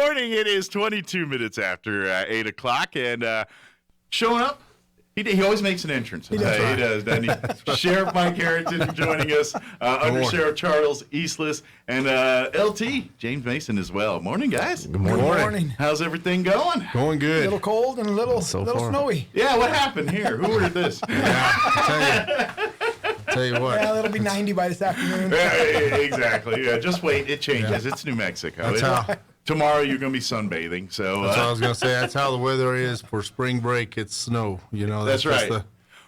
morning. It is 22 minutes after 8 o'clock, and showing up. He always makes an entrance. He does, doesn't he? Sheriff Mike Herrington joining us, Undersheriff Charles Yslas, and LT James Mason as well. Morning, guys. Good morning. How's everything going? Going good. A little cold and a little snowy. Yeah, what happened here? Who ordered this? Tell you what. Yeah, it'll be 90 by this afternoon. Exactly. Yeah, just wait. It changes. It's New Mexico. Tomorrow you're going to be sunbathing. So that's what I was going to say. That's how the weather is for spring break. It's snow. You know. That's right.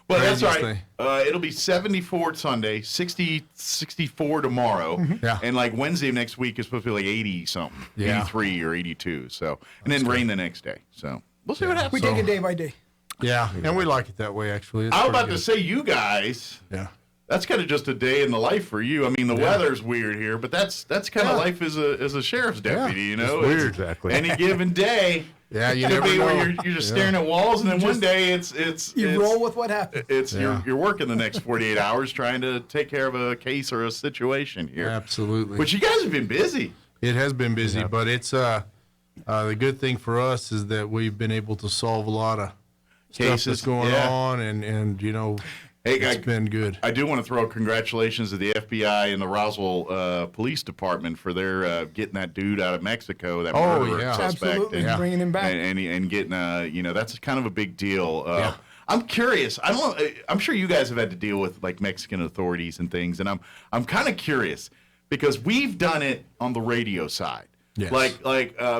That's right. Thing. It'll be 74 Sunday, 64 tomorrow, and like Wednesday of next week is supposed to be like 80 something, 83 or 82. So, and then rain the next day. So we'll see what happens. We take it day by day. Yeah, and we like it that way actually. I was about to say, you guys. Yeah. That's kind of just a day in the life for you. I mean, the weather's weird here, but that's kind of life as a sheriff's deputy. You know, it's weird. Exactly. Any given day. Yeah, you could never be know. where you're just staring at walls, and then one day it's roll with what happens. You're working the next 48 hours trying to take care of a case or a situation here. Absolutely. But you guys have been busy. It has been busy, but it's the good thing for us is that we've been able to solve a lot of cases stuff that's going on, and you know. Hey, it's been good. I do want to throw congratulations to the FBI and the Roswell Police Department for their getting that dude out of Mexico, that murderer suspect. Absolutely, bringing him back. And getting, that's kind of a big deal. I'm curious. I'm sure you guys have had to deal with like Mexican authorities and things, and I'm kind of curious because we've done it on the radio side. Yes. Like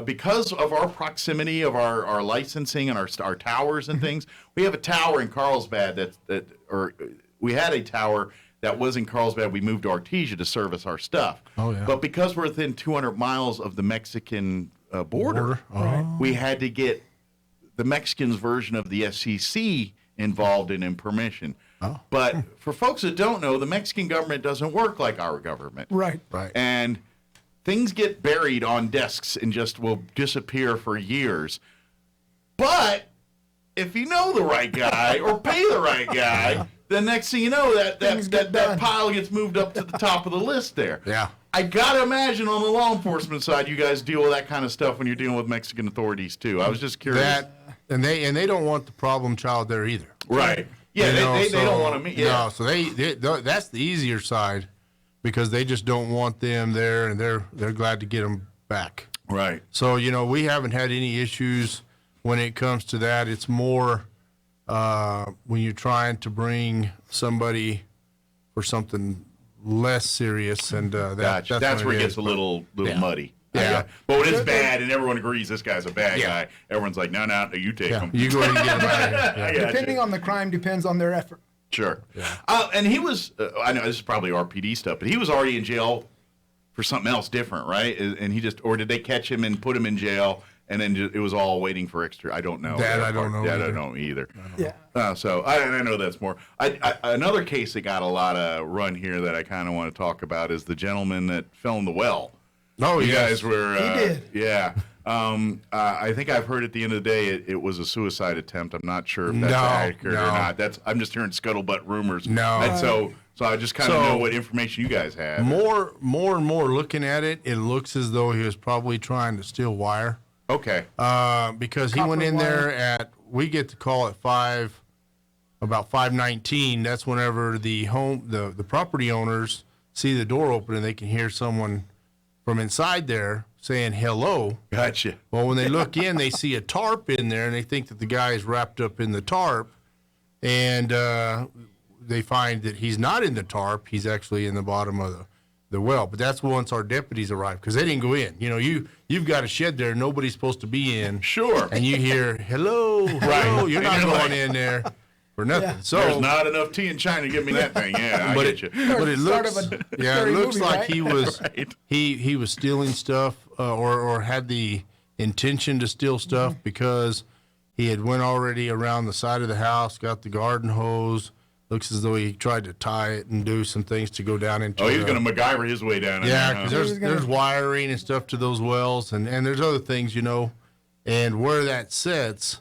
because of our proximity of our licensing and our towers and things, we have a tower in Carlsbad we had a tower that was in Carlsbad. We moved to Artesia to service our stuff. Oh, yeah. But because we're within 200 miles of the Mexican border, we had to get the Mexicans' version of the FCC involved in permission. Oh. But for folks that don't know, the Mexican government doesn't work like our government. Right. And things get buried on desks and just will disappear for years. But if you know the right guy or pay the right guy, then next thing you know, that pile gets moved up to the top of the list there. Yeah. I got to imagine on the law enforcement side, you guys deal with that kind of stuff when you're dealing with Mexican authorities, too. I was just curious. And they don't want the problem child there either. Right. Yeah, they don't want to meet. Yeah. No, so they that's the easier side because they just don't want them there, and they're glad to get them back. Right. So, we haven't had any issues when it comes to that. It's more when you're trying to bring somebody for something less serious, and that's where it gets a little muddy. Yeah. But when it's bad and everyone agrees this guy's a bad guy, everyone's like, no, you take him. You go ahead and get him out of here. Depending on the crime, depends on their effort. Sure. Yeah. And he was, I know this is probably RPD stuff, but he was already in jail for something else different, right? And or did they catch him and put him in jail? And then it was all waiting for extra. I don't know. I don't know. I don't know either. Yeah. So I know that's more. Another case that got a lot of run here that I kind of want to talk about is the gentleman that fell in the well. Oh, you guys were. He did. Yeah. I think I've heard at the end of the day it was a suicide attempt. I'm not sure if that's accurate or not. I'm just hearing scuttlebutt rumors. No. And so I just kind of know what information you guys have. More and more looking at it, it looks as though he was probably trying to steal wire. Okay. Because he went in there we get the call at about 5:19. That's whenever the property owners see the door open and they can hear someone from inside there saying hello. Gotcha. Well, when they look in, they see a tarp in there and they think that the guy is wrapped up in the tarp, and they find that he's not in the tarp. He's actually in the bottom of the well. But that's once our deputies arrive, because they didn't go in. You've got a shed there nobody's supposed to be in. Sure. And you hear hello. Right. You're not going in there for nothing. Yeah. So there's not enough tea in China to give me that thing. Yeah, I get you. But it looks like right? he was he was stealing stuff or had the intention to steal stuff because he had went already around the side of the house, got the garden hose. Looks as though he tried to tie it and do some things to go down into. Oh, he was going to MacGyver his way down. Yeah, because there's wiring and stuff to those wells, and there's other things, and where that sits,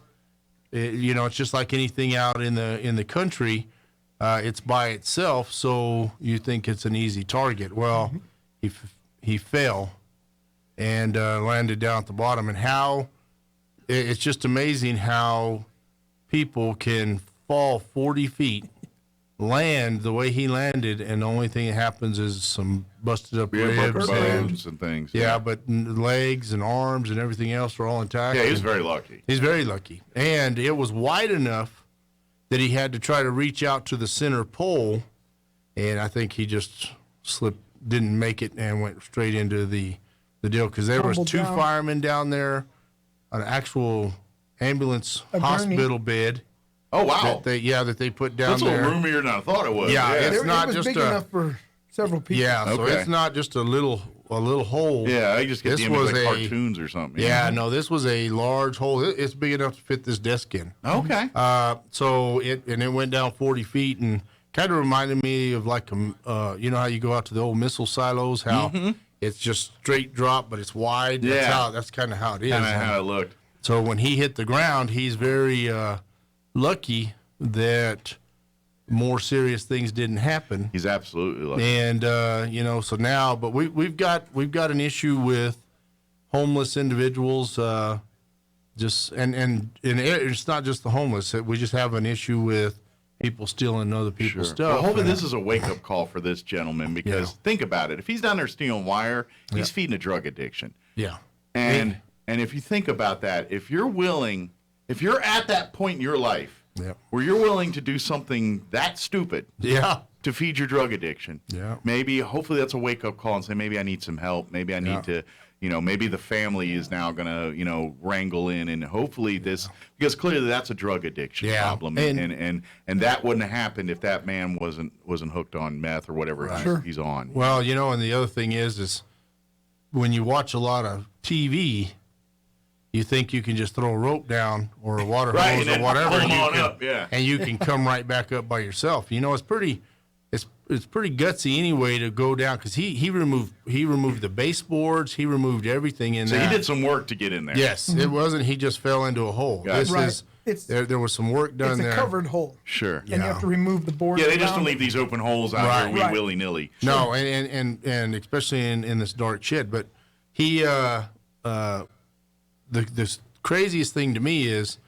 it's just like anything out in the country. It's by itself, so you think it's an easy target. Well, he fell, and landed down at the bottom. And how it's just amazing how people can fall 40 feet, land the way he landed, and the only thing that happens is some busted up ribs bones and things. Yeah, but legs and arms and everything else are all intact. Yeah, he was very lucky. He's very lucky. And it was wide enough that he had to try to reach out to the center pole, and I think he just didn't make it, and went straight into the deal, because there was 2 firemen down there, an actual ambulance hospital bed. Oh, wow. That they put down That's there. That's a little roomier than I thought it was. Yeah, it's not it was just big enough for several people. Yeah, so it's not just a little hole. Yeah, I just get the image like cartoons or something. Yeah, no, this was a large hole. It's big enough to fit this desk in. Okay. So it went down 40 feet, and kind of reminded me of like you know how you go out to the old missile silos, how it's just straight drop, but it's wide. Yeah, that's kind of how it is. Kind of how it looked. So when he hit the ground, he's very lucky that more serious things didn't happen. He's absolutely lucky. And you know, so now, but we've got an issue with homeless individuals. And it's not just the homeless. We just have an issue with people stealing other people's stuff. Well, hopefully this is a wake-up call for this gentleman, because think about it. If he's down there stealing wire, he's feeding a drug addiction. Yeah. And if you think about that, if you're at that point in your life where you're willing to do something that stupid to feed your drug addiction, hopefully that's a wake-up call and say, maybe I need some help. Maybe I need to, maybe the family is now going to, wrangle in, and hopefully because clearly that's a drug addiction problem. And that wouldn't have happened if that man wasn't hooked on meth or whatever he's on. Well, and the other thing is when you watch a lot of TV, you think you can just throw a rope down or a water hose or whatever, and you can come right back up by yourself. It's pretty gutsy anyway to go down, because he removed the baseboards, he removed everything in there. So he did some work to get in there. Yes, it wasn't he just fell into a hole. There was some work done there. It's a covered hole. Sure. And you have to remove the boards. Yeah, they just don't leave these open holes out here willy-nilly. No, and especially in this dark shed. But he the craziest thing to me is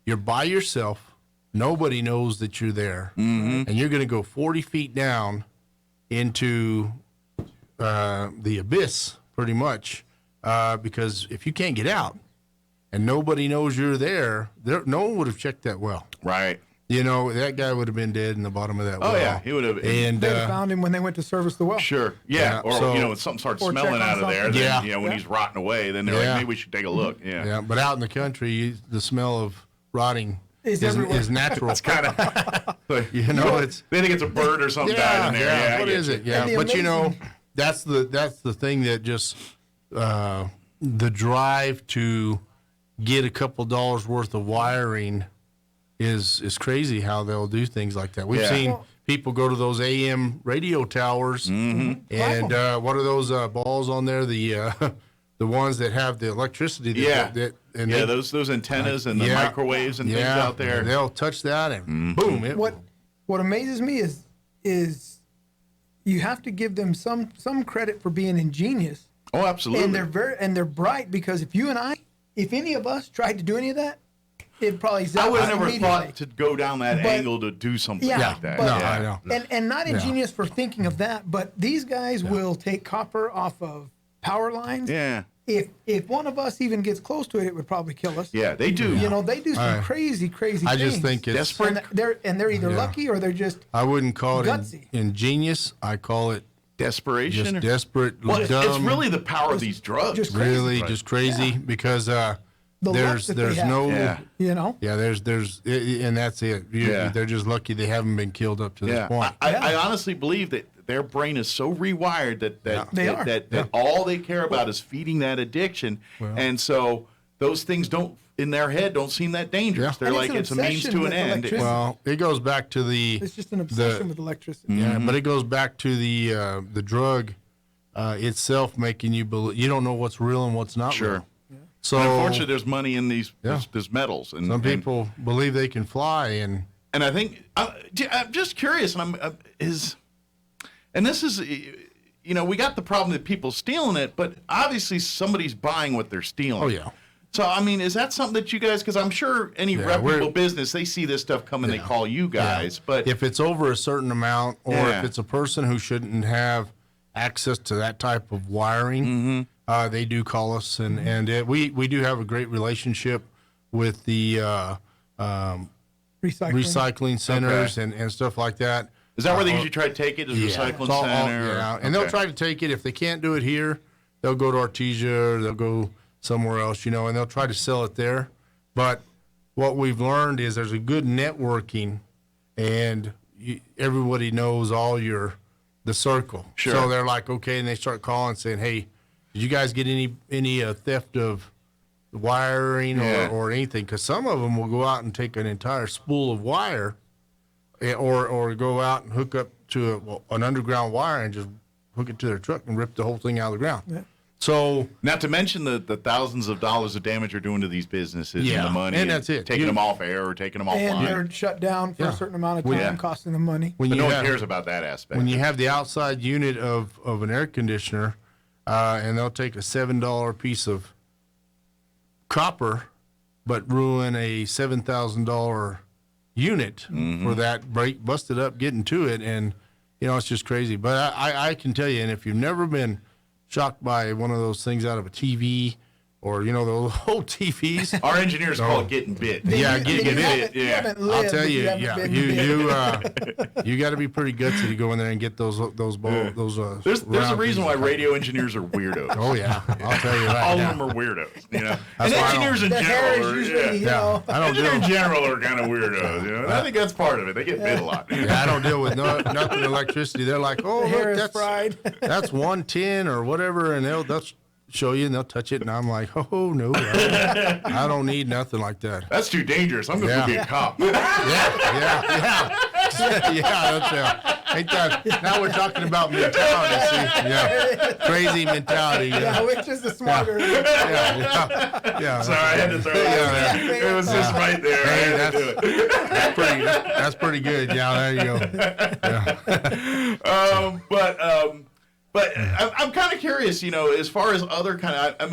you're by yourself, nobody knows that you're there, and you're going to go 40 feet down into the abyss, pretty much, because if you can't get out and nobody knows you're there, no one would have checked that well. Right. That guy would have been dead in the bottom of that well. Oh, yeah, he would have. And they found him when they went to service the well. Sure, yeah. Or, when something starts smelling out of there, then, when he's rotting away, then they're like, maybe we should take a look. Yeah, but out in the country, the smell of rotting is natural. It's kind of, they think it's a bird or something died in there. Yeah, what is it? Yeah, but that's the thing that just, the drive to get a couple dollars worth of wiring is crazy how they'll do things like that. We've seen people go to those AM radio towers, and what are those balls on there? The ones that have the electricity. Those antennas and the microwaves and things out there. And they'll touch that and boom. What amazes me is you have to give them some credit for being ingenious. Oh, absolutely. And they're bright, because if any of us tried to do any of that, it probably I would have never thought to go down that angle to do something like that. I know. And not ingenious for thinking of that, but these guys will take copper off of power lines. Yeah. If one of us even gets close to it, it would probably kill us. Yeah, they do. They do some crazy things. I just think it's desperate. And they're either lucky or they're just I wouldn't call gutsy. it ingenious. I call it desperation. Just desperate. Well, dumb, it's really the power of these drugs. Just crazy. Just crazy, because there's no and that's it. They're just lucky they haven't been killed up to this point. I honestly believe that their brain is so rewired that all they care about is feeding that addiction, and so those things in their head don't seem that dangerous. They're like, it's a means to an end. Well, it goes back to it's just an obsession with electricity. Yeah, but it goes back to the drug itself making you believe. You don't know what's real and what's not real. So and unfortunately, there's money in these metals, and some people believe they can fly, and I think I'm just curious, and this is, we got the problem that people stealing it, but obviously somebody's buying what they're stealing. Oh, yeah. So, I mean, is that something that you guys, because I'm sure any reputable business, they see this stuff come and they call you guys. But if it's over a certain amount, or if it's a person who shouldn't have access to that type of wiring, they do call us. And we do have a great relationship with the recycling centers and stuff like that. Is that where they usually try to take it, is recycling center? And they'll try to take it. If they can't do it here, they'll go to Artesia, or they'll go somewhere else, and they'll try to sell it there. But what we've learned is there's a good networking, and everybody knows the circle. Sure. So they're like, okay, and they start calling saying, hey, did you guys get any theft of wiring or anything? Because some of them will go out and take an entire spool of wire, or go out and hook up to an underground wire and just hook it to their truck and rip the whole thing out of the ground. Yeah. So, not to mention the thousands of dollars of damage you're doing to these businesses and the money. And that's it. Taking them off air or taking them offline. And they're shut down for a certain amount of time, costing them money. But no one cares about that aspect. When you have the outside unit of an air conditioner, and they'll take a $7 piece of copper, but ruin a $7,000 unit for that, busted up getting to it, and it's just crazy. But I can tell you, and if you've never been shocked by one of those things out of a TV, or those old TVs. Our engineers call it getting bit. Getting bit. Yeah, I'll tell you. You got to be pretty gutsy to go in there and get those. There's a reason why radio engineers are weirdos. Oh yeah, I'll tell you right All now. of them are weirdos. And engineers in general are kind of weirdos. I think that's part of it. They get bit a lot. I don't deal with nothing electricity. They're like, oh, look, that's 110 or whatever, and they'll show you and they'll touch it, and I'm like, oh no, I don't need nothing like that. That's too dangerous. I'm gonna be a cop. Ain't that, now we're talking about mentality. See? Crazy mentality. Which is the smarter. Sorry, I had to throw it in there. It was just right there. Hey, that's pretty good. Yeah, there you go. But I'm kind of curious, as far as other kind of,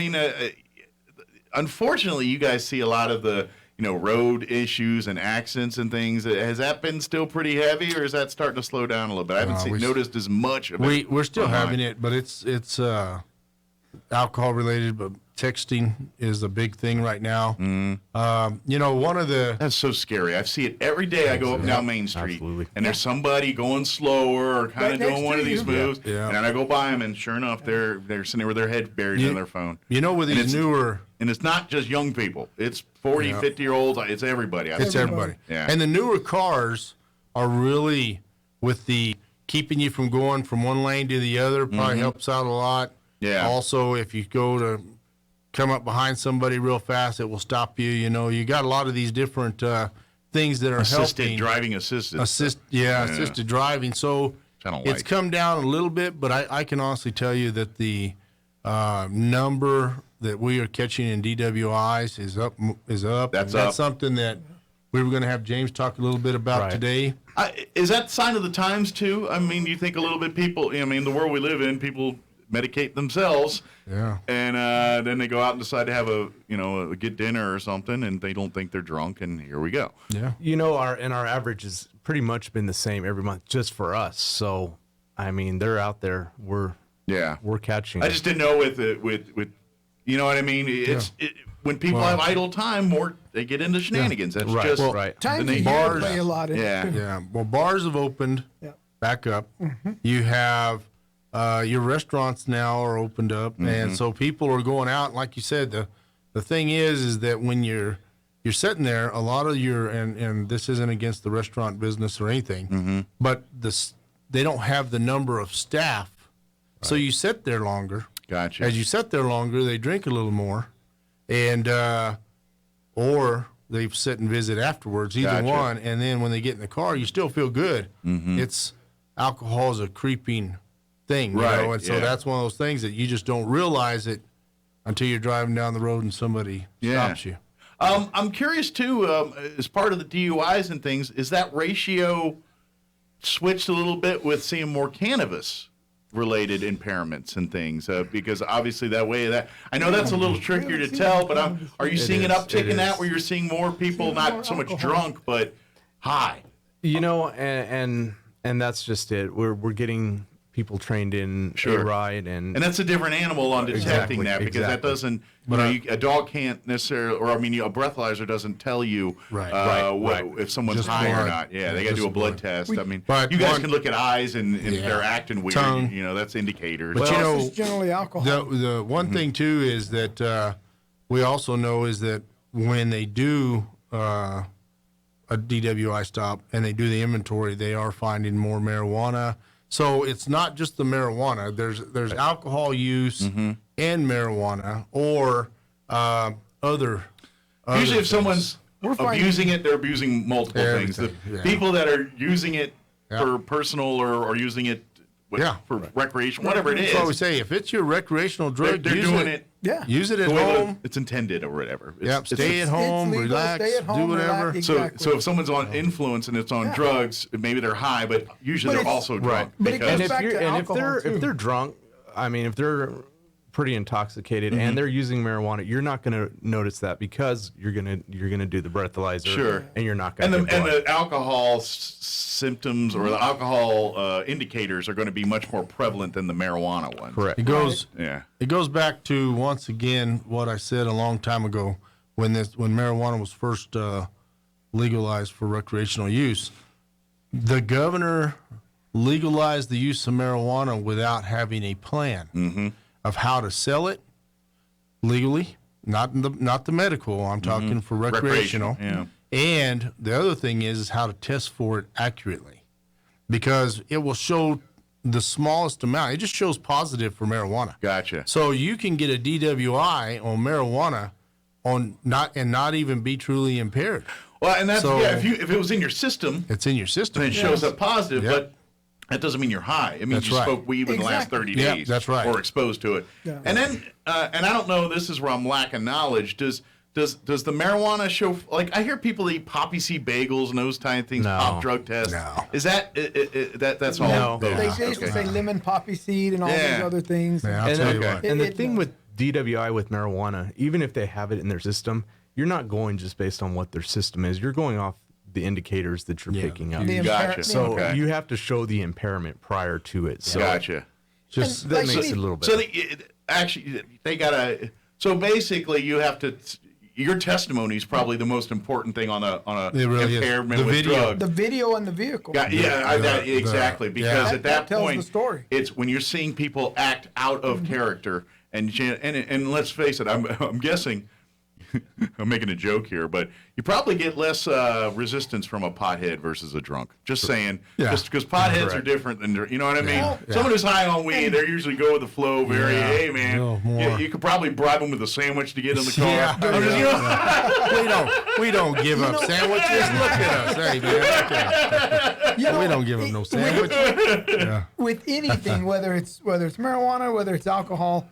unfortunately, you guys see a lot of the, road issues and accidents and things. Has that been still pretty heavy, or is that starting to slow down a little bit? I haven't noticed as much of it. We're still having it, but it's alcohol related, but texting is a big thing right now. One of the... That's so scary. I see it every day. I go up and down Main Street, and there's somebody going slower or kind of doing one of these moves, and I go by them, and sure enough, they're sitting there with their head buried in their phone. With these newer... And it's not just young people. It's 40, 50-year-olds. It's everybody. It's everybody. Yeah. And the newer cars are really, with the keeping you from going from one lane to the other, probably helps out a lot. Yeah. Also, if you go to come up behind somebody real fast, it will stop you. You got a lot of these different things that are assisted helping. Driving assisted. Assisted driving. So it's come down a little bit, but I can honestly tell you that the number that we are catching in DWIs is up. That's up. Something that we were going to have James talk a little bit about today. Is that sign of the times too? I mean, you think a little bit people, the world we live in, people medicate themselves. Yeah. And then they go out and decide to have a good dinner or something, and they don't think they're drunk, and here we go. Yeah. Our average has pretty much been the same every month just for us. So, they're out there. We're catching. I just didn't know with you know what I mean? When people have idle time, they get into shenanigans. That's just Time to play a lot in it. Yeah. Well, bars have opened back up. You have your restaurants now are opened up, and so people are going out. Like you said, the thing is that when you're sitting there, a lot of and this isn't against the restaurant business or anything, but they don't have the number of staff, so you sit there longer. Gotcha. As you sit there longer, they drink a little more, and or they sit and visit afterwards. Either one, and then when they get in the car, you still feel good. It's alcohol is a creeping thing, and so that's one of those things that you just don't realize it until you're driving down the road and somebody stops you. I'm curious too, as part of the DUIs and things, is that ratio switched a little bit with seeing more cannabis related impairments and things, because obviously I know that's a little trickier to tell, but are you seeing an uptick in that where you're seeing more people not so much drunk but high? You know, and that's just it. We're getting people trained in a ride, and that's a different animal on detecting that, because that doesn't. A dog can't necessarily, or a breathalyzer doesn't tell you if someone's Just high blood. or not. Yeah, they got to do a blood test. But you guys can look at eyes, and if they're acting weird, Tongue. that's indicators. But It's generally alcohol. the one thing too is that we also know is that when they do a DWI stop and they do the inventory, they are finding more marijuana. So it's not just the marijuana. There's alcohol use and marijuana or other. Usually, if things. someone's abusing it, they're abusing multiple things. The people that are using it for personal or using it for recreation, whatever it is. So we say if it's your recreational drug, they're use doing it. Yeah. Use it at the way home. it's intended or whatever. Stay at home, legal, relax, stay at home, do whatever. relax. So Exactly. if someone's on influence and it's on drugs, maybe they're high, but usually But they're it's- also drunk. But it because- goes back to alcohol, if too. they're drunk, I mean, if they're pretty intoxicated and they're using marijuana, you're not going to notice that because you're gonna do the breathalyzer, and you're not going to. And the alcohol symptoms or the alcohol indicators are going to be much more prevalent than the marijuana ones. Correct. It goes. Yeah. It goes back to once again what I said a long time ago when marijuana was first legalized for recreational use. The governor legalized the use of marijuana without having a plan of how to sell it legally, not the medical. I'm talking for recreational. Yeah. And the other thing is how to test for it accurately, because it will show the smallest amount. It just shows positive for marijuana. Gotcha. So you can get a DWI on marijuana not even be truly impaired. Well, and that's So- if it was in your system, It's in your system. then it shows up positive, Yep. but that doesn't mean you're high. It means That's you right. smoked weed within the last 30 Yeah, days. that's right. Or exposed to it. Yeah. And then, and I don't know, this is where I'm lacking knowledge. Does the marijuana show, like, I hear people eat poppy seed bagels and those kind of things, No. pop drug tests. No. Is that, that's all? No. They Okay. used to say lemon poppy seed and all Yeah. those other things. Yeah, I'll And, tell you okay. what. and the It thing does. with DWI with marijuana, even if they have it in their system, you're not going just based on what their system is. You're going off the indicators that you're picking up. The Gotcha. So Okay. you have to show the impairment prior to it. So Gotcha. Just And that like makes she- it a little bit. So actually, they gotta. So basically, you have to. Your testimony is probably the most important thing on a It really is. impairment The with video. drugs. The video and the vehicle. Exactly. Because at that tells point, the story. it's when you're seeing people act out of character, and let's face it, I'm guessing. I'm making a joke here, but you probably get less resistance from a pothead versus a drunk. Just saying, Yeah. just because potheads are different than, you know what I mean? Yeah. Someone who's high on weed, they usually go with the flow. Hey man, No, more. you could probably bribe them with a sandwich to get in the car. Yeah. I'm just, you know, we don't give up sandwiches. Look at us, hey man. Look at us. You know, We don't give them no sandwich. Yeah. with anything, whether it's marijuana, whether it's alcohol,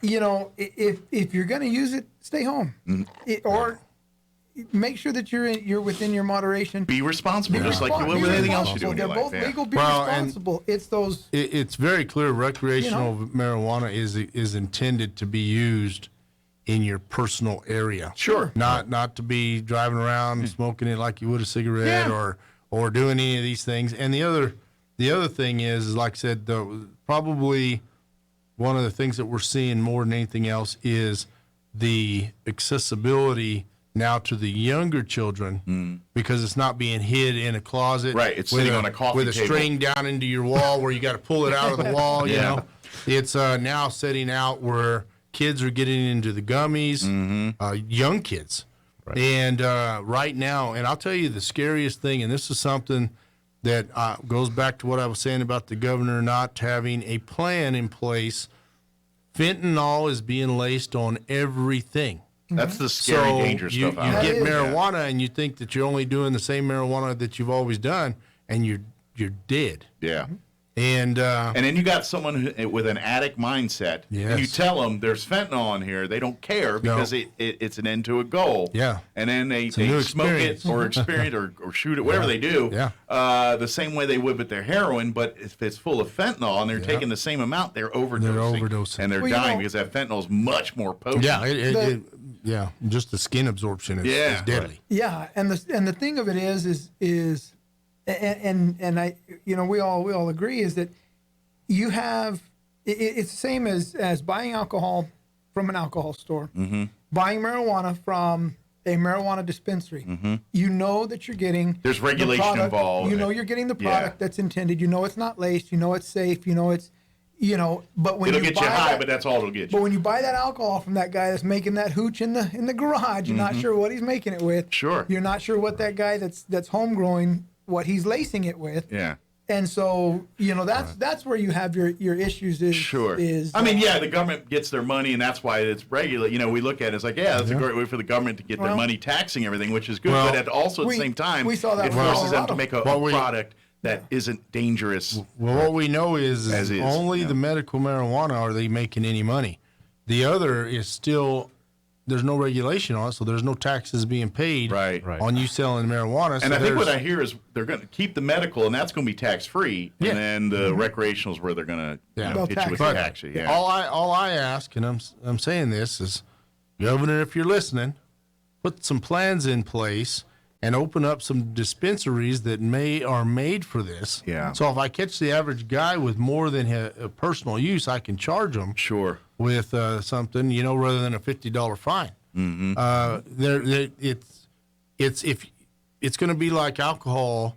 you know, if you're going to use it, stay home, or make sure that you're within your moderation. be responsible, just like you will Be with anything else you do responsible. in your They're life. both Yeah. legal. Be Well, and- responsible. It's those. It's very clear recreational marijuana is intended to be used in your personal area. Sure. Not to be driving around smoking it like you would a cigarette or doing any of these things. And the other thing is like I said, probably one of the things that we're seeing more than anything else is the accessibility now to the younger children because it's not being hid in a closet. Right, it's sitting on a coffee with a table. string down into your wall where you got to pull it out of the wall. You Yeah. know, it's now setting out where kids are getting into the gummies, young kids, and right now, and I'll tell you the scariest thing, and this is something that goes back to what I was saying about the governor not having a plan in place. Fentanyl is being laced on everything. That's the scary, dangerous you, stuff. you out get there. marijuana and you think that you're only doing the same marijuana that you've always done, and you're dead. Yeah. And then you got someone with an addict mindset, and you Yes. tell them there's fentanyl in here. They don't care because it's an end to a goal. Yeah. And then they new smoke experience. it or experience or shoot it, whatever they do, Yeah. the same way they would with their heroin. But if it's full of fentanyl and they're taking the same amount, they're overdosing. And they're dying because that fentanyl is much more potent. Yeah, just the skin absorption is deadly. Yeah, and the thing of it is I, we all agree is that you have it's the same as buying alcohol from an alcohol store, buying marijuana from a marijuana dispensary. You know that you're getting there's regulation the product, involved. You know you're getting the product that's intended. You know it's not laced. You know it's safe. You know it's but when it'll you get you high, but that's all it'll get you. But when you buy that alcohol from that guy that's making that hooch in the garage, you're not sure what he's making it with. Sure. You're not sure what that guy that's home growing, what he's lacing it with. Yeah. And so, that's where you have your issues is I mean, the government gets their money, and that's why it's regular. We look at it, it's like, that's a great way for the government to get their money taxing everything, which is good. But at the same time, we saw that it forces them to make a product that isn't dangerous. Well, what we know is only the medical marijuana are they making any money. The other is still, there's no regulation on it, so there's no taxes being paid on you selling marijuana. And I think what I hear is they're going to keep the medical, and that's going to be tax-free, and then the recreational is where they're going to hit you with the tax. Yeah. All I ask, and I'm saying this, is, Governor, if you're listening, put some plans in place and open up some dispensaries that are made for this. Yeah. So if I catch the average guy with more than a personal use, I can charge them. Sure. With something, rather than a $50 fine. It's going to be like alcohol.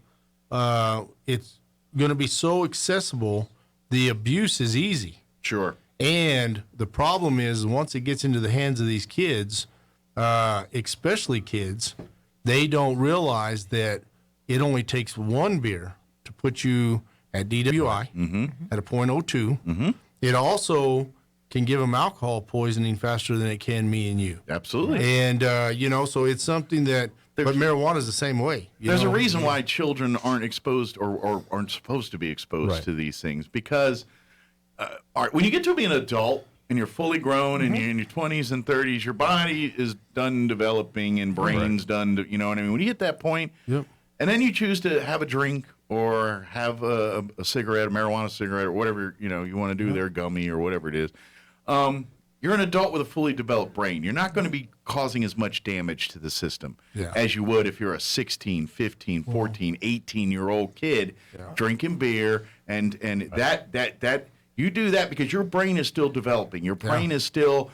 It's going to be so accessible. The abuse is easy. Sure. And the problem is once it gets into the hands of these kids, especially kids, they don't realize that it only takes one beer to put you at DWI at a .02. It also can give them alcohol poisoning faster than it can me and you. Absolutely. And, so it's something that, but marijuana is the same way. There's a reason why children aren't exposed or aren't supposed to be exposed to these things because when you get to be an adult, and you're fully grown and you're in your 20s and 30s, your body is done developing and brain's done, you know what I mean? When you hit that point, and then you choose to have a drink or have a cigarette, a marijuana cigarette, or whatever, you want to do there, gummy or whatever it is, you're an adult with a fully developed brain. You're not going to be causing as much damage to the system as you would if you're a 16, 15, 14, 18-year-old kid drinking beer and that you do that because your brain is still developing. Your brain is still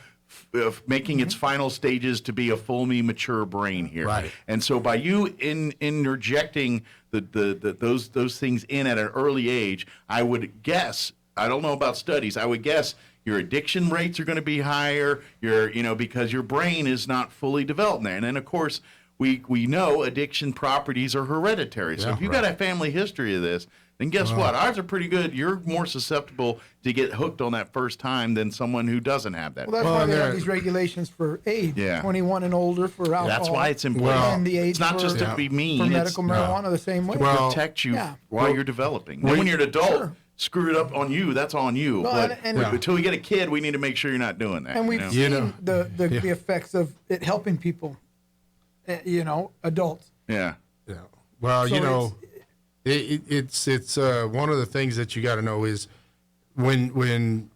making its final stages to be a fully mature brain here. Right. And so by you interjecting those things in at an early age, I would guess, I don't know about studies, I would guess your addiction rates are going to be higher, because your brain is not fully developed there. And then, of course, we know addiction properties are hereditary. So if you've got a family history of this, then guess what? Ours are pretty good. You're more susceptible to get hooked on that first time than someone who doesn't have that. Well, that's why they have these regulations for age, 21 and older for alcohol. That's why it's important. And the age it's not just to be mean. For medical marijuana, the same way. To protect you while you're developing. Then when you're an adult, screw it up on you. That's on you. Well, but until we get a kid, we need to make sure you're not doing that. And we've seen the effects of it helping people, adults. Yeah. Well, So it's one of the things that you got to know is when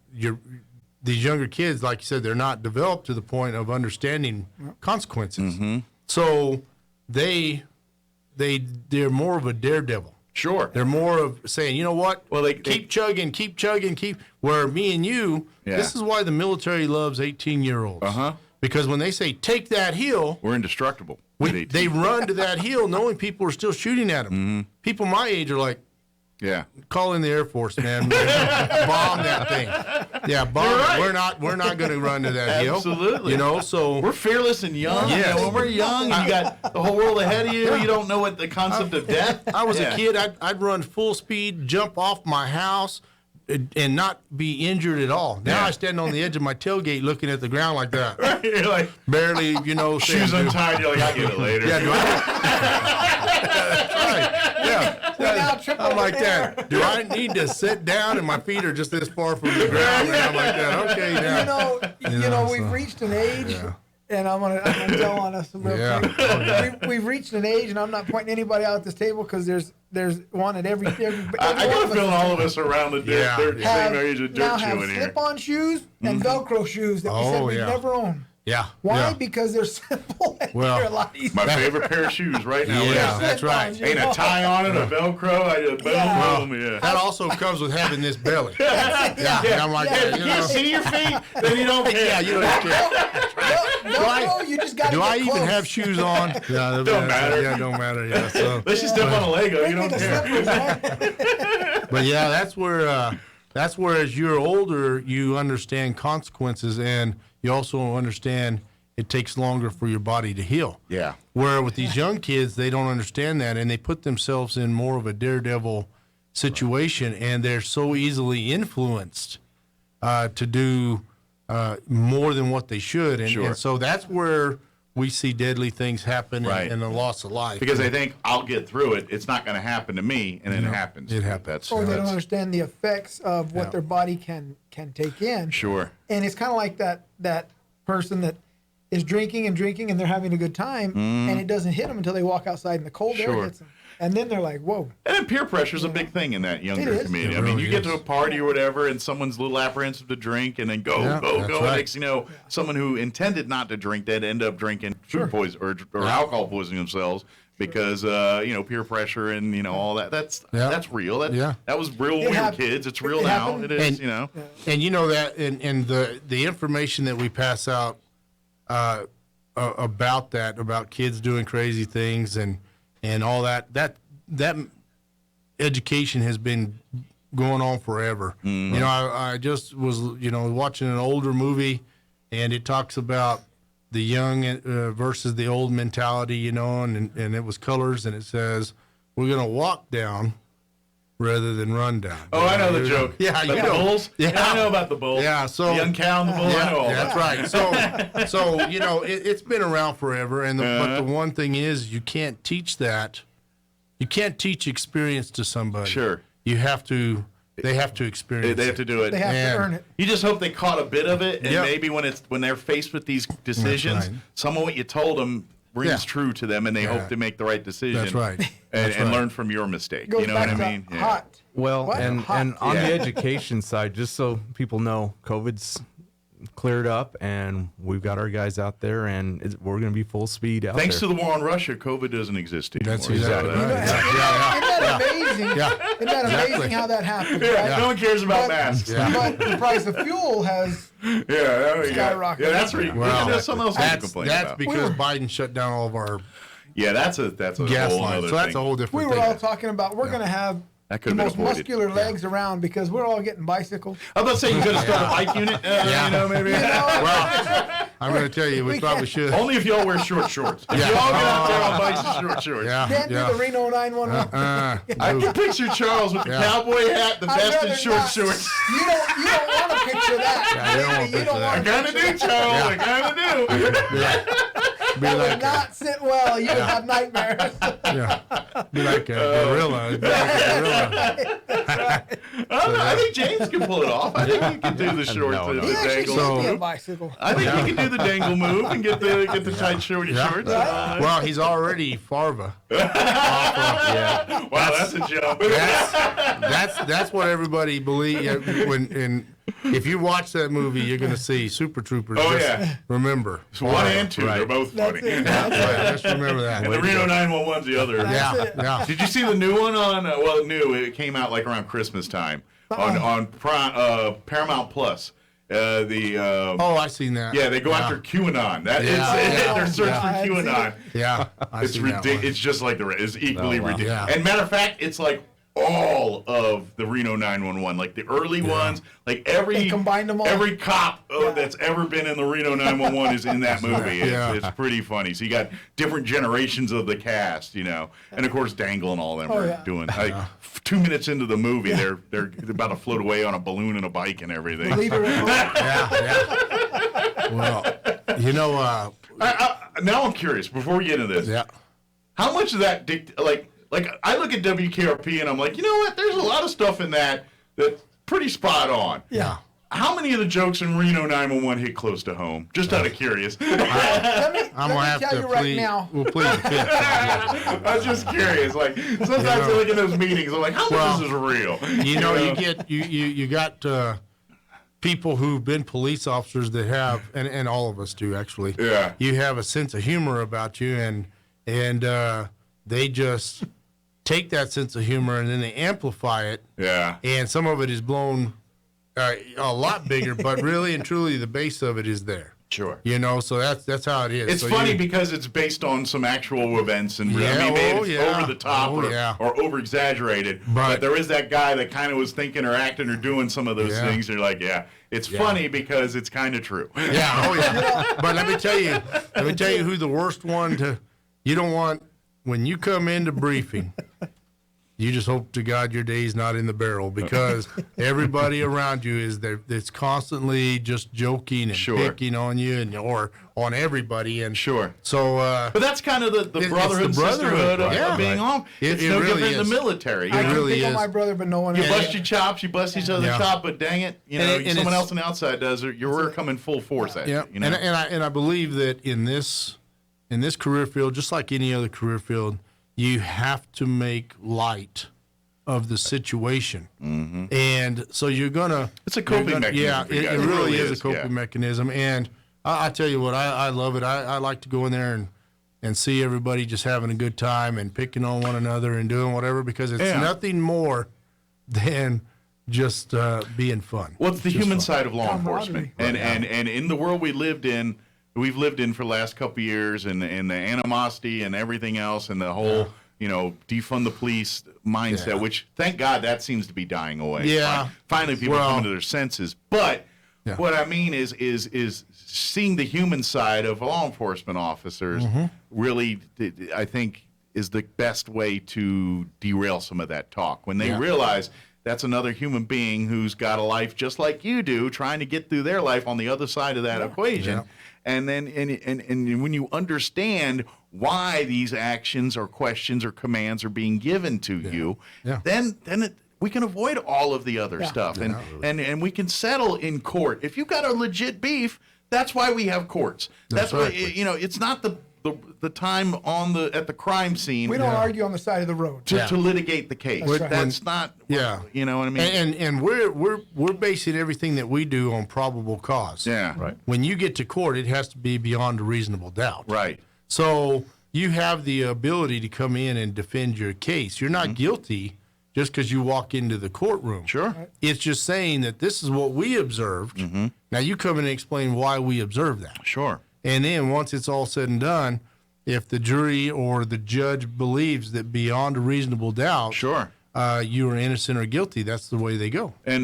these younger kids, like you said, they're not developed to the point of understanding consequences. So they're more of a daredevil. Sure. They're more of saying, you know what? Well, they keep chugging. Where me and you, this is why the military loves 18-year-olds. Because when they say take that hill, we're indestructible. They run to that hill knowing people are still shooting at them. People my age are like, call in the Air Force, man. Bomb that thing. Yeah, bomb it. We're not going to run to that hill. Absolutely. So we're fearless and young. Yes. When we're young and you got the whole world ahead of you, you don't know what the concept of death. I was a kid. I'd run full speed, jump off my house, and not be injured at all. Now I stand on the edge of my tailgate looking at the ground like that. You're like barely, shoes untied. You're like, I'll get it later. Yeah, that's right. Yeah. now trip I'm over like there. that. Do I need to sit down and my feet are just this far from the ground? And I'm like that. Okay, now. You know, we've reached an age, and I'm gonna tell on us real quick. We've reached an age, and I'm not pointing anybody out at this table because there's one at every I got a feeling all of us around the same age of now dirt have chewing here. slip-on shoes and Velcro shoes that we said we never own. Yeah. Why? Yeah. Because they're simple and Well, they're a lot easier. My favorite pair of shoes right now. Yeah, that's right. Ain't a tie on it, a Velcro. I just boom. That also comes with having this belly. Yeah. And I'm like, If you you know. see your feet, then you don't care. Yeah, you don't care. Velcro, you just got to Do get I even close. have shoes on? Yeah, Don't matter. Yeah, don't matter. Yeah. So, Let's just step on a Lego. You don't Make me the care. slippers, man. but yeah, that's where as you're older, you understand consequences, and you also understand it takes longer for your body to heal. Yeah. Where with these young kids, they don't understand that, and they put themselves in more of a daredevil situation, and they're so easily influenced to do more than what they should. And so that's where we see deadly things happen and the loss of life. Because they think, I'll get through it. It's not going to happen to me, and then it happens. It happens. Or they don't understand the effects of what their body can take in. Sure. And it's kind of like that person that is drinking and they're having a good time, and it doesn't hit them until they walk outside and the cold air hits them. And then they're like, whoa. And then peer pressure is a big thing in that younger It is. community. It I mean, really you get to a is. party or whatever, and someone's a little apprehensive to drink, and then go. That's And right. next, someone who intended not to drink that end up drinking food poison or alcohol poisoning themselves because peer pressure and all that. That's real. That was real when we were kids. It's real now. happened. It is. And you know that, and the information that we pass out about kids doing crazy things and all that education has been going on forever. Mm-hmm. I just was watching an older movie, and it talks about the young versus the old mentality, and it was colors, and it says we're gonna walk down rather than run down. Oh, I know the joke. Yeah, About you the know. bulls. Yeah. I know about the bulls. Yeah, so the young cow and the bull. I know all that's that. right. So it's been around forever, and but the one thing is you can't teach that. You can't teach experience to somebody. Sure. You have to. They have to experience. They have to do it. They have And- to earn it. You just hope they caught a bit of it, and Yep. maybe when they're faced with these decisions, right. some of what you told them rings true to them, and they hope to make the right decision. That's right. And learn from your mistake. Goes You know back what I to mean? Yeah. hot. Well, What? and Hot. on Yeah. the education side, just so people know, COVID's cleared up, and we've got our guys out there, and we're going to be full speed out Thanks there. to the war on Russia, COVID doesn't exist anymore. That's exactly So, right. Isn't that amazing? Yeah. Isn't that amazing how that happens? Yeah, right? no one cares about masks. Yeah. But the price of fuel has Yeah, there we go. Skyrocketed. Yeah, that's where that's something else to complain that's about. because Biden shut down all of our Yeah, that's a gas whole lines. other So that's thing. a whole we different were thing. all talking about we're going to have That the could've been most avoided. muscular legs around because we're all getting bicycles. I was about to say you could have started a bike unit. Maybe. Well, I'm going to tell you, we probably should. Only if y'all wear short shorts. If y'all get out there on bikes in short shorts. Yeah. Can't do the Reno 911. I can picture Charles with the cowboy hat, the I'd vest, and rather short not. shorts. You don't want to picture that. Yeah, you don't wanna You picture don't that. I want to kind of picture do, that. Charles. I kind of do. Yeah. Be That would like, not sit well. You would have nightmares. be like a gorilla. Be like a gorilla. I think James can pull it off. I think he can do the short, No, no. the He actually dangle. should be a move. bicycle. I think he can do the dangle move and get the tight shorty shorts. Well, he's already Farva. Yeah. Wow, that's a jump. That's what everybody believes. If you watch that movie, you're going to see Super Troopers. Oh, Just yeah. Remember. It's one and two. They're both That's funny. it. That's right. Just remember that. And the Reno 911's the other. That's Yeah. it. Yeah. Did you see the new one on? It came out like around Christmas time on Paramount Plus. Oh, I seen that. Yeah, they go after QAnon. That Yeah. their search for Yeah. QAnon. Yeah. I It's seen that ridiculous. one. It's just like it's equally Oh, wow. ridiculous. Yeah. And matter of fact, it's like all of the Reno 911, like the early ones, like They combined them all. every cop that's ever been in the Reno 911 is in that movie. Yeah. It's pretty funny. So you got different generations of the cast, and of course Dangle and all them are doing. Like 2 minutes into the movie, they're about to float away on a balloon and a bike and everything. Believe it or not. Yeah. Well, Now I'm curious. Before we get into this, yeah. how much of that like I look at WKRP and I'm like, you know what? There's a lot of stuff in that's pretty spot on. Yeah. How many of the jokes in Reno 911 hit close to home? Just out of curious. Let me I'm gonna have tell to you plead. right now. We'll plead the fifth. I'm just curious. Like sometimes I look at those meetings, I'm like, how much is real? You know, you got people who've been police officers that have, and all of us do actually. Yeah. You have a sense of humor about you, and they just take that sense of humor and then they amplify it. Yeah. And some of it is blown a lot bigger, but really and truly the base of it is there. Sure. You know, so that's how it is. It's so funny because it's based on some actual events, and Yeah, I mean, maybe it's yeah. over the top or over exaggerated. But there is that guy that kind of was thinking or acting or doing some of those things. You're like, it's funny because it's kind of true. Yeah, oh yeah. But let me tell you who the worst one you don't want when you come into briefing. You just hope to God your day's not in the barrel, because everybody around you is there. It's constantly just joking and picking on you or on everybody. And so, but that's kind of the brotherhood, sisterhood of being on. It's no really different in the military. I really pick on is. my brother, but no one else. You bust your chops, you bust each other's chop, but dang it, someone else on the outside does it. We're coming full force at you. You know? And I believe that in this career field, just like any other career field, you have to make light of the situation. Mm-hmm. And so you're gonna. It's a coping mechanism. Yeah, it really is a coping mechanism. And I tell you what, I love it. I like to go in there and see everybody just having a good time and picking on one another and doing whatever, because it's nothing more than just being fun. Well, it's the human side of law Camaraderie. enforcement, and in the world we've lived in for the last couple of years, and the animosity and everything else, and the whole defund the police mindset, which thank God that seems to be dying away. Yeah, finally people coming to their senses. But what I mean is seeing the human side of law enforcement officers really, I think, is the best way to derail some of that talk when they realize that's another human being who's got a life just like you do, trying to get through their life on the other side of that equation. Yeah. And then and when you understand why these actions or questions or commands are being given to you, then we can avoid all of the other stuff, and we can settle in court. If you've got a legit beef, that's why we have courts. That's why it's not the time at the crime scene. We don't argue on the side of the road to litigate the case. That's not. You know what I mean. And we're basing everything that we do on probable cause. Yeah. Right. When you get to court, it has to be beyond a reasonable doubt. Right. So you have the ability to come in and defend your case. You're not guilty just because you walk into the courtroom. Sure. Right. It's just saying that this is what we observed. Mm-hmm. Now you come in and explain why we observed that. Sure. And then once it's all said and done, if the jury or the judge believes that beyond a reasonable doubt, you are innocent or guilty, that's the way they go. And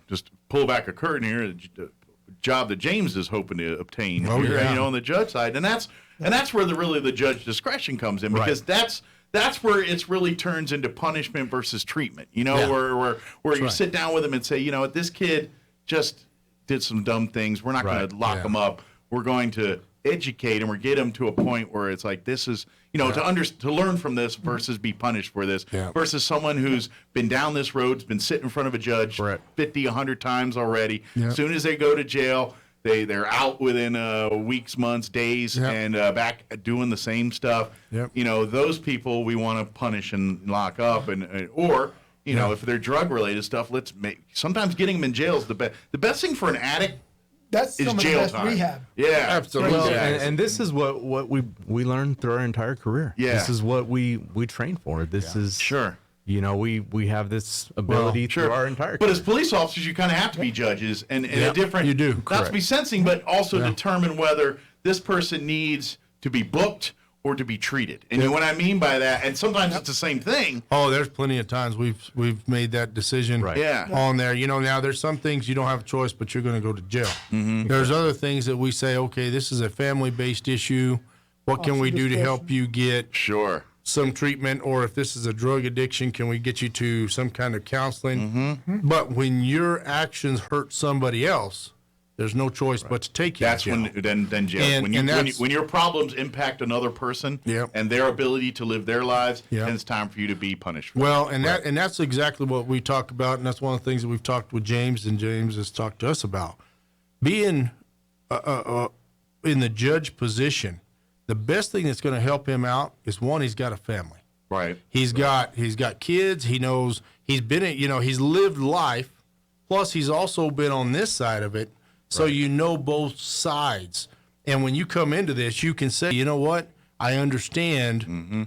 just pull back a curtain here, the job that James is hoping to obtain here, on the judge side, and that's where the judge discretion comes in, because that's where it really turns into punishment versus treatment. Where you sit down with him and say, this kid just did some dumb things. We're not going to lock him up. We're going to educate him or get him to a point where it's like, this is, to learn from this versus be punished for this, versus someone who's been down this road, has been sitting in front of a judge 50, 100 times already. As soon as they go to jail, they're out within weeks, months, days, and back doing the same stuff. Those people we want to punish and lock up, or if they're drug related stuff, sometimes getting them in jail is the best. The best thing for an addict. That's some of the best rehab. Yeah, absolutely. Well, and this is what we learned through our entire career. Yeah, this is what we train for. This is we have this ability through our entire career. But as police officers, you kind of have to be judges and a different. You do not to be sensing, but also determine whether this person needs to be booked or to be treated. And what I mean by that, and sometimes it's the same thing. Oh, there's plenty of times we've made that decision on there. Now there's some things you don't have a choice, but you're going to go to jail. Mm-hmm. There's other things that we say, okay, this is a family-based issue. What can we do to help you get some treatment? Or if this is a drug addiction, can we get you to some kind of counseling? Mm-hmm. But when your actions hurt somebody else, there's no choice but to take you. That's to jail. then jail. And When your problems impact another person Yep. and their ability to live their lives, Yep. then it's time for you to be punished. For Well, and that's exactly what we talk about, and that's one of the things that we've talked with James, and James has talked to us about. Being in the judge position, the best thing that's going to help him out is, one, he's got a family. Right. He's got kids. He knows he's been he's lived life. Plus, he's also been on this side of it, so you know both sides. And when you come into this, you can say, you know what, I understand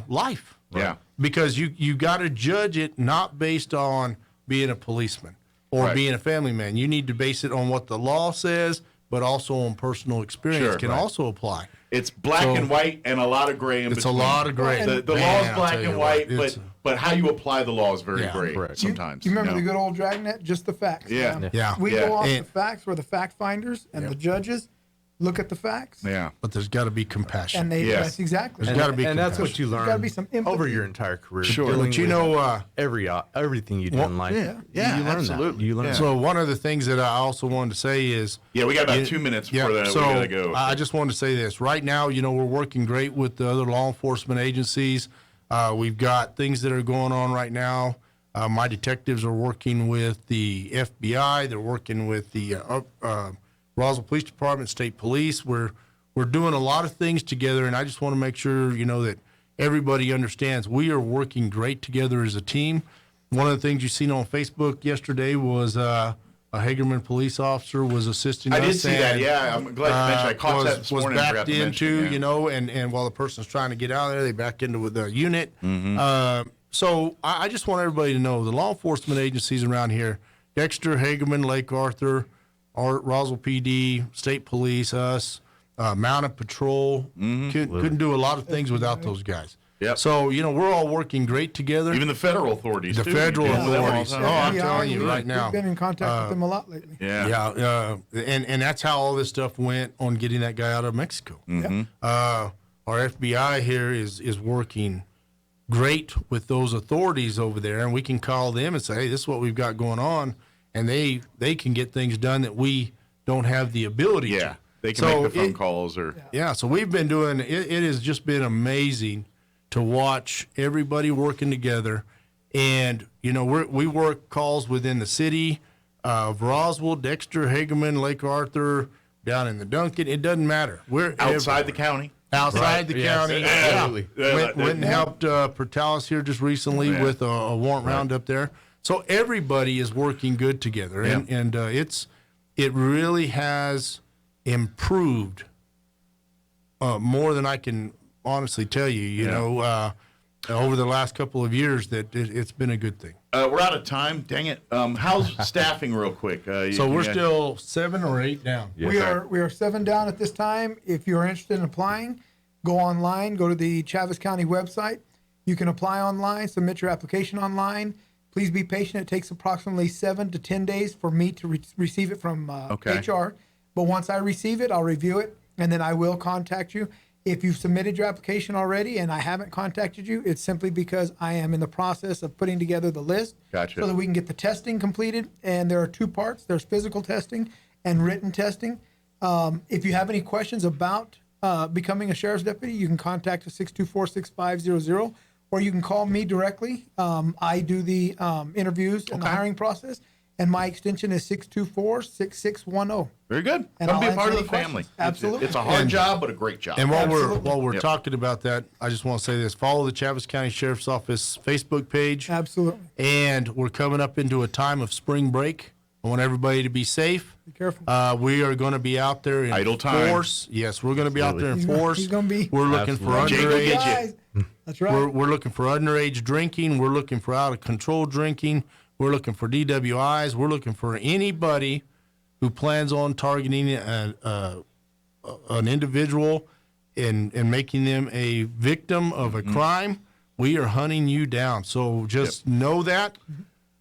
life. Yeah. Because you got to judge it not based on being a policeman or Right. being a family man. You need to base it on what the law says, but also on personal experience Sure, can right. also apply. It's black So- and white and a lot of gray in It's between. a lot of gray. The Man, law is I'll black tell you and what, white, it's- but how you apply the law is very Yeah, gray correct. sometimes. You remember know? the good old Dragnet? Just the facts. Yeah. Yeah. We Yeah. go off And- the facts where the fact finders and the judges look at the facts. Yeah. But there's got to be compassion. And they, Yes. that's exactly. There's it. gotta be and that's compassion. what you learn gotta be some empathy. over your entire career. Sure. dealing But you with know, everything you do in life. Yeah, you learn absolutely. That. You learn Yeah. that. so one of the things that I also wanted to say is, Yeah, we got about 2 minutes before that. So we gotta go. I just wanted to say this. Right now, we're working great with the other law enforcement agencies. We've got things that are going on right now. My detectives are working with the FBI. They're working with the Roswell Police Department, State Police. We're doing a lot of things together, and I just want to make sure that everybody understands we are working great together as a team. One of the things you seen on Facebook yesterday was a Hagerman police officer was assisting us. I did see that. and, Yeah, I'm glad you mentioned. I caught that this was morning. and forgot backed to mention, into, yeah. and while the person's trying to get out of there, they back into the unit. Mm-hmm. So I just want everybody to know the law enforcement agencies around here, Dexter, Hagerman, Lake Arthur, Roswell PD, State Police, us, Mounted Patrol, couldn't do a lot of things without those guys. Yep. So, we're all working great together. Even the federal authorities. The too. federal You deal with them all the authorities. time. Oh, I'm Yeah, telling you right now. We've been in contact with them a lot lately. Yeah. And that's how all this stuff went on getting that guy out of Mexico. Mm-hmm. Our FBI here is working great with those authorities over there, and we can call them and say, hey, this is what we've got going on, and they can get things done that we don't have the ability Yeah. to. They can make the phone calls or. Yeah, so we've been doing it has just been amazing to watch everybody working together. And, we work calls within the city of Roswell, Dexter, Hagerman, Lake Arthur, down in the Duncan. It doesn't matter. We're Outside the everywhere. county. Outside the Yes, county. absolutely. Yeah. Went and helped Portales here just recently Yeah. with a warrant round up there. So everybody is working good together. Yeah. And it really has improved more than I can honestly tell you, over the last couple of years that it's been a good thing. We're out of time. Dang it. How's staffing, real quick? So we're still 7 or 8 down. Yes, we sir. are 7 down at this time. If you're interested in applying, go online, go to the Chaves County website. You can apply online, submit your application online. Please be patient. It takes approximately 7 to 10 days for me to receive it from Okay. HR. But once I receive it, I'll review it, and then I will contact you. If you've submitted your application already and I haven't contacted you, it's simply because I am in the process of putting together the list Gotcha. so that we can get the testing completed. And there are 2 parts. There's physical testing and written testing. If you have any questions about becoming a sheriff's deputy, you can contact us 624-6500, or you can call me directly. I do the interviews and the Okay. hiring process, and my extension is 624-6610. Very good. And Come I'll be a answer part of any the family. questions. Absolutely. It's a hard job, but a great job. And while Absolutely. we're Yep. talking about that, I just want to say this: follow the Chaves County Sheriff's Office Facebook page. Absolutely. And we're coming up into a time of spring break. I want everybody to be safe. Be careful. We are going to be out there in Idle time. force. Yes, we're going to be out there in He's gonna- force. he's gonna be- We're looking for Absolutely. Jake will underage. get you. Guys, that's right. We're looking for underage drinking. We're looking for out of control drinking. We're looking for DWIs. We're looking for anybody who plans on targeting an individual and making them a victim of a crime. We are hunting you down. So just know that.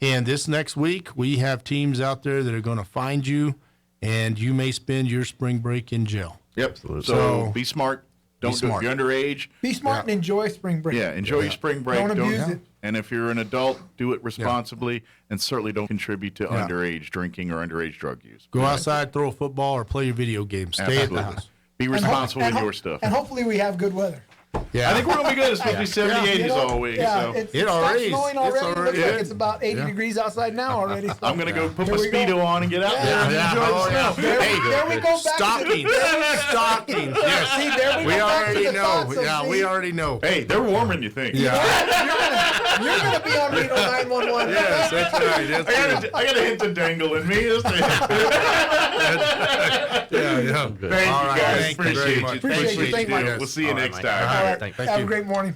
And this next week, we have teams out there that are going to find you, and you may spend your spring break in jail. Yep. So- So be smart. Don't do it. smart. If you're underage, Be smart and enjoy spring break. yeah, enjoy your spring break. Don't abuse it. And if you're an adult, do it responsibly, and certainly don't contribute to underage drinking or underage drug use. Go outside, throw a football, or play your video games. Stay Absolutely. at the house. Be responsible with your stuff. And hopefully we have good weather. Yeah, I think we're going to be good. It's supposed to be 70, 80s all week. So. It already is. snowing It's already. already- Looks like yeah. it's about 80 degrees outside now already. So. I'm going to go put Here my we go. Speedo on and get out there and enjoy the snow. There we go back stockings. Stockings. Yes. See, there we We go back to already the know. thoughts of, Yeah, see, we already know. Hey, they're warmer than you think. Yeah. You're gonna be on Reno 911. Yes, that's right. That's right. I got a hint of dangle in me. Just a hint. Yeah. Thank you, All right, guys. thank you very Appreciate much. you. Appreciate you. Thank you. We'll see you All right, next Mike. time. All right. Thank Have a great morning.